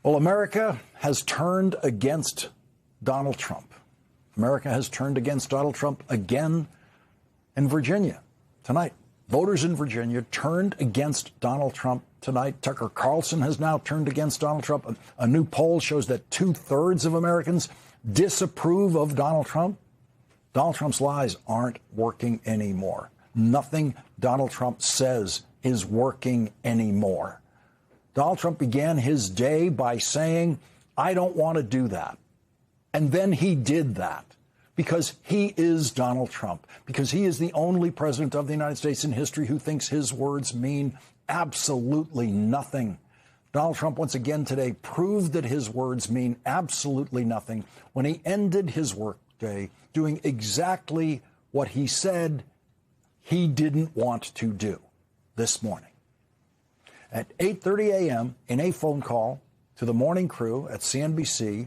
Well, America has turned against Donald Trump. America has turned against Donald Trump again in Virginia tonight. Voters in Virginia turned against Donald Trump tonight. Tucker Carlson has now turned against Donald Trump. A new poll shows that 2/3 of Americans disapprove of Donald Trump. Donald Trump's lies aren't working anymore. Nothing Donald Trump says is working anymore. Donald Trump began his day by saying, I don't want to do that. And then he did that because he is Donald Trump, because he is the only president of the United States in history who thinks his words mean absolutely nothing. Donald Trump once again today proved that his words mean absolutely nothing when he ended his workday doing exactly what he said he didn't want to do this morning. At 8:30 a.m., in a phone call to the morning crew at CNBC,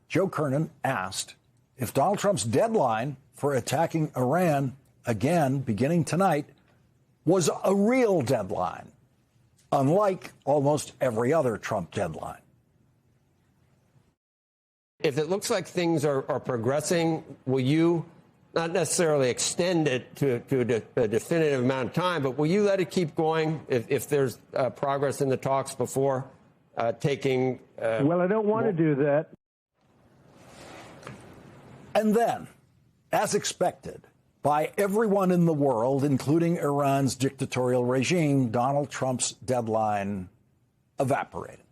Joe Kernan asked if Donald Trump's deadline for attacking Iran again, beginning tonight, was a real deadline, unlike almost every other Trump deadline. If it looks like things are progressing, will you not necessarily extend it to a definitive amount of time, but will you let it keep going if there's progress in the talks before taking... Well, I don't want to do that. And then, as expected by everyone in the world, including Iran's dictatorial regime, Donald Trump's deadline evaporated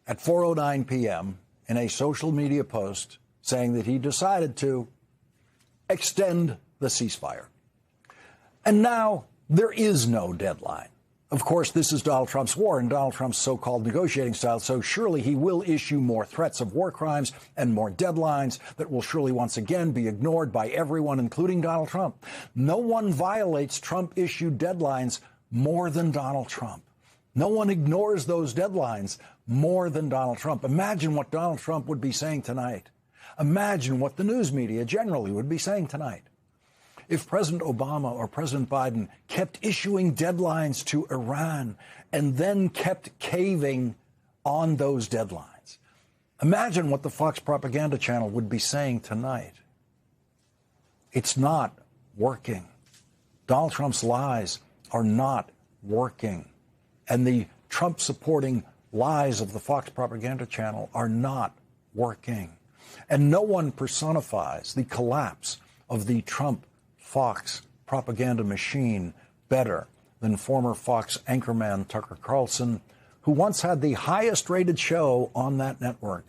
at 4:09 p.m. in a social media post saying that he decided to extend the ceasefire. And now there is no deadline. Of course, this is Donald Trump's war and Donald Trump's so-called negotiating style, so surely he will issue more threats of war crimes and more deadlines that will surely once again be ignored by everyone, including Donald Trump. No one violates Trump-issued deadlines more than Donald Trump. No one ignores those deadlines more than Donald Trump. Imagine what Donald Trump would be saying tonight. Imagine what the news media generally would be saying tonight. If President Obama or President Biden kept issuing deadlines to Iran and then kept caving on those deadlines, imagine what the Fox propaganda channel would be saying tonight. It's not working. Donald Trump's lies are not working. And the Trump-supporting lies of the Fox propaganda channel are not working. And no one personifies the collapse of the Trump-Fox propaganda machine better than former Fox anchorman Tucker Carlson, who once had the highest-rated show on that network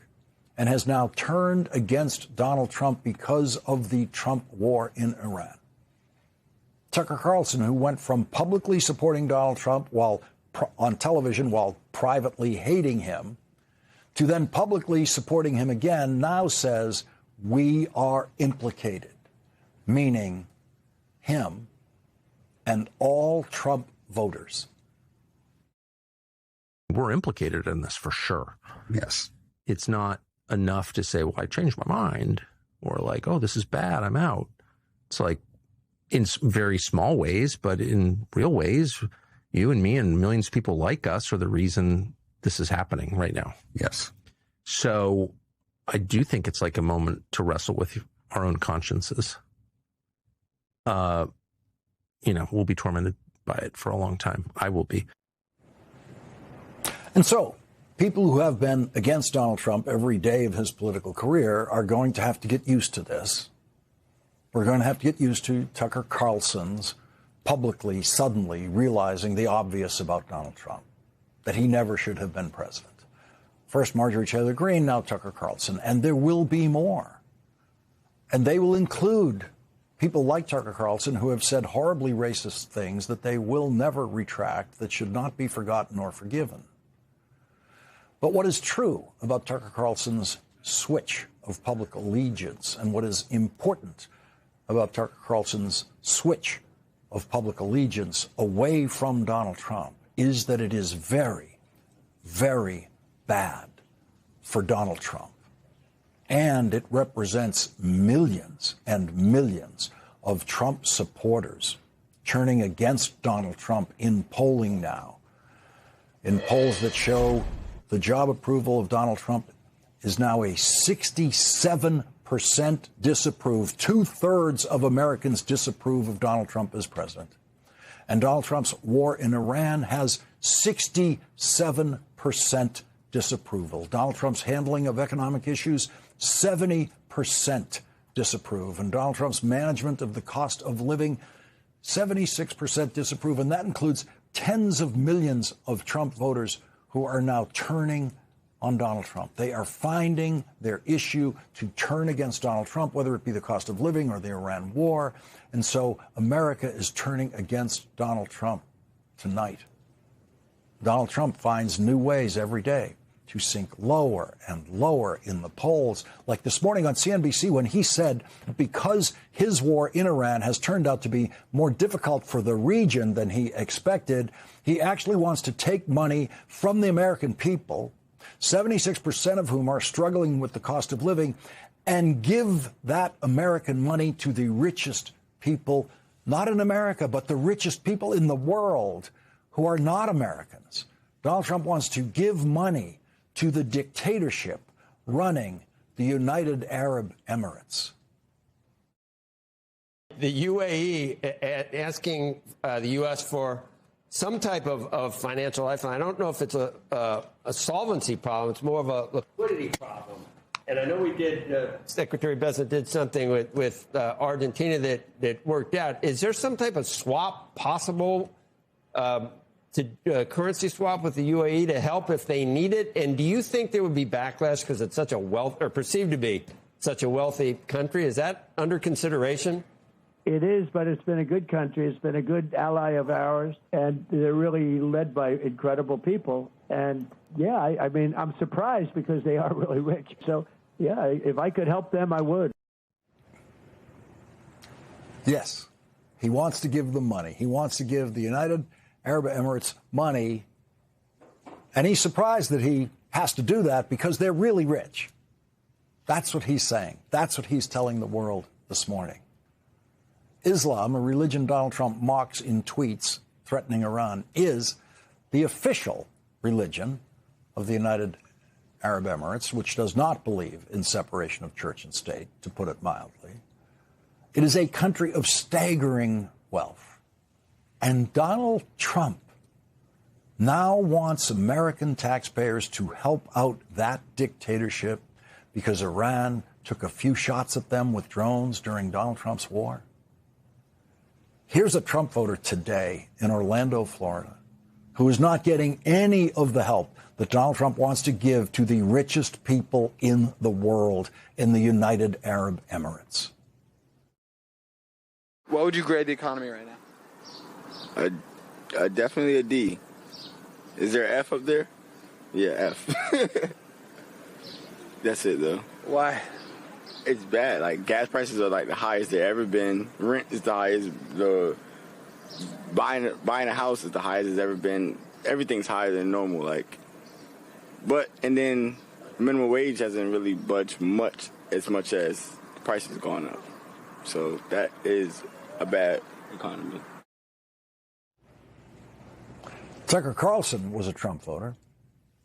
and has now turned against Donald Trump because of the Trump war in Iran. Tucker Carlson, who went from publicly supporting Donald Trump while on television while privately hating him, to then publicly supporting him again, now says, we are implicated, meaning him and all Trump voters. We're implicated in this for sure. Yes. It's not enough to say, well, I changed my mind, or like, oh, this is bad, I'm out. It's like in very small ways, but in real ways, you and me and millions of people like us are the reason this is happening right now. Yes. So I do think it's like a moment to wrestle with our own consciences. We'll be tormented by it for a long time. I will be. And so people who have been against Donald Trump every day of his political career are going to have to get used to this. We're going to have to get used to Tucker Carlson's publicly, suddenly realizing the obvious about Donald Trump, that he never should have been president. First Marjorie Taylor Greene, now Tucker Carlson, and there will be more. And they will include people like Tucker Carlson who have said horribly racist things that they will never retract, that should not be forgotten or forgiven. But what is true about Tucker Carlson's switch of public allegiance, and what is important about Tucker Carlson's switch of public allegiance away from Donald Trump, is that it is very, very bad for Donald Trump. And it represents millions and millions of Trump supporters turning against Donald Trump in polling now, in polls that show the job approval of Donald Trump is now a 67% disapprove. 2/3 of Americans disapprove of Donald Trump as president. And Donald Trump's war in Iran has 67% disapproval. Donald Trump's handling of economic issues, 70% disapprove. And Donald Trump's management of the cost of living, 76% disapprove. And that includes tens of millions of Trump voters who are now turning on Donald Trump. They are finding their issue to turn against Donald Trump, whether it be the cost of living or the Iran war. And so America is turning against Donald Trump tonight. Donald Trump finds new ways every day to sink lower and lower in the polls. Like this morning on CNBC when he said because his war in Iran has turned out to be more difficult for the region than he expected, he actually wants to take money from the American people, 76% of whom are struggling with the cost of living, and give that American money to the richest people, not in America, but the richest people in the world who are not Americans. Donald Trump wants to give money to the dictatorship running the United Arab Emirates. The UAE asking the U.S. for some type of financial lifeline. I don't know if it's a solvency problem. It's more of a liquidity problem. And I know we did, Secretary Bessent did something with Argentina that worked out. Is there some type of swap possible, currency swap with the UAE to help if they need it? And do you think there would be backlash because it's such a or perceived to be such a wealthy country? Is that under consideration? It is, but it's been a good country. It's been a good ally of ours, and they're really led by incredible people. And, yeah, I mean, I'm surprised because they are really rich. So, yeah, if I could help them, I would. Yes, he wants to give them money. He wants to give the United Arab Emirates money, and he's surprised that he has to do that because they're really rich. That's what he's saying. That's what he's telling the world this morning. Islam, a religion Donald Trump mocks in tweets threatening Iran, is the official religion of the United Arab Emirates, which does not believe in separation of church and state, to put it mildly. It is a country of staggering wealth. And Donald Trump now wants American taxpayers to help out that dictatorship because Iran took a few shots at them with drones during Donald Trump's war. Here's a Trump voter today in Orlando, Florida, who is not getting any of the help that Donald Trump wants to give to the richest people in the world in the United Arab Emirates. What would you grade the economy right now? Definitely a D. Is there an F up there? Yeah, F. That's it, though. Why? It's bad. Like, gas prices are, like, the highest they've ever been. Rent is the highest. Buying a house is the highest it's ever been. Everything's higher than normal, like. And then minimum wage hasn't really budged much as the prices gone up. So that is a bad economy. Tucker Carlson was a Trump voter.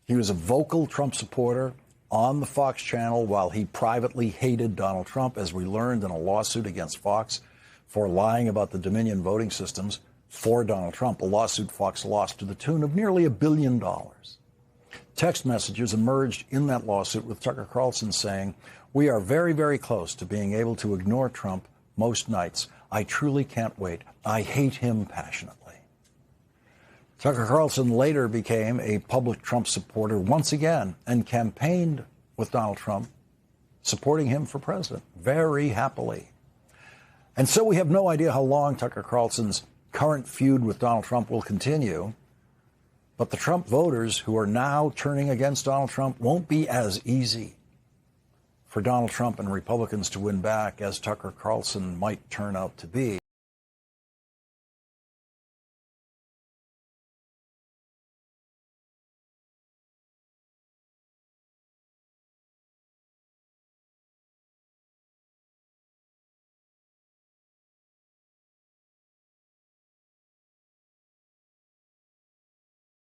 He was a vocal Trump supporter on the Fox channel while he privately hated Donald Trump, as we learned in a lawsuit against Fox for lying about the Dominion voting systems for Donald Trump, a lawsuit Fox lost to the tune of nearly $1 billion. Text messages emerged in that lawsuit with Tucker Carlson saying, "We are very, very close to being able to ignore Trump most nights. I truly can't wait. I hate him passionately." Tucker Carlson later became a public Trump supporter once again and campaigned with Donald Trump, supporting him for president very happily. And so we have no idea how long Tucker Carlson's current feud with Donald Trump will continue. But the Trump voters who are now turning against Donald Trump won't be as easy for Donald Trump and Republicans to win back as Tucker Carlson might turn out to be.